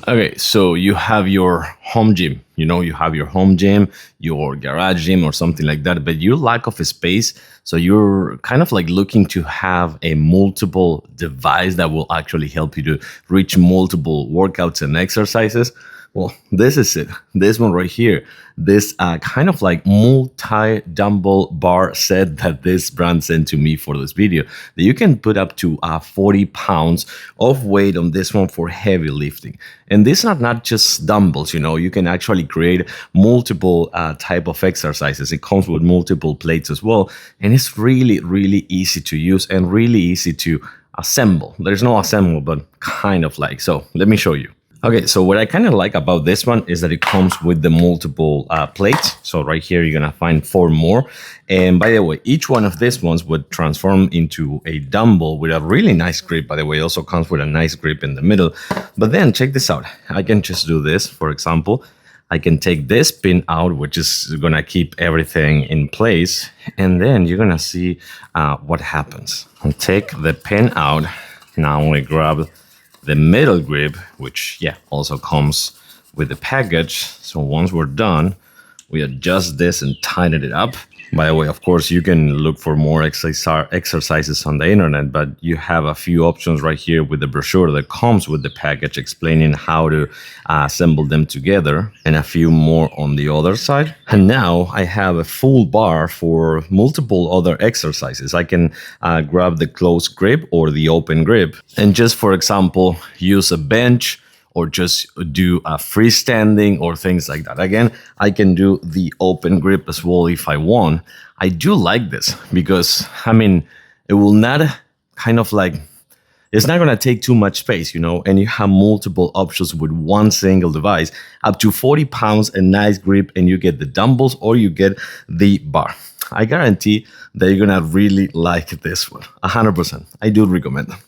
Okay, so you have your home gym, you have your home gym, your garage gym or something like that, but you lack of a space. So you're kind of like looking to have a multiple device that will actually help you to reach multiple workouts and exercises. Well, this is it. This one right here, this kind of like multi-dumbbell bar set that this brand sent to me for this video, that you can put up to 40 pounds of weight on this one for heavy lifting. And these are not just dumbbells, you can actually create multiple type of exercises. It comes with multiple plates as well. And it's really, really easy to use and really easy to assemble. There's no assemble, but kind of like, so let me show you. Okay, so what I kind of like about this one is that it comes with the multiple plates. So right here, you're gonna find 4 more. And by the way, each one of these ones would transform into a dumbbell with a really nice grip. By the way, it also comes with a nice grip in the middle. But then check this out. I can just do this, for example. I can take this pin out, which is gonna keep everything in place. And then you're gonna see what happens. I'll take the pin out. Now we grab the middle grip, which also comes with the package. So once we're done, we adjust this and tighten it up. By the way, of course, you can look for more exercises on the internet, but you have a few options right here with the brochure that comes with the package explaining how to assemble them together, and a few more on the other side. And now I have a full bar for multiple other exercises. I can grab the closed grip or the open grip and just, for example, use a bench or just do a freestanding or things like that. Again, I can do the open grip as well if I want. I do like this because, it will not kind of like, it's not gonna take too much space, and you have multiple options with one single device, up to 40 pounds, a nice grip, and you get the dumbbells or you get the bar. I guarantee that you're gonna really like this one, 100%. I do recommend them.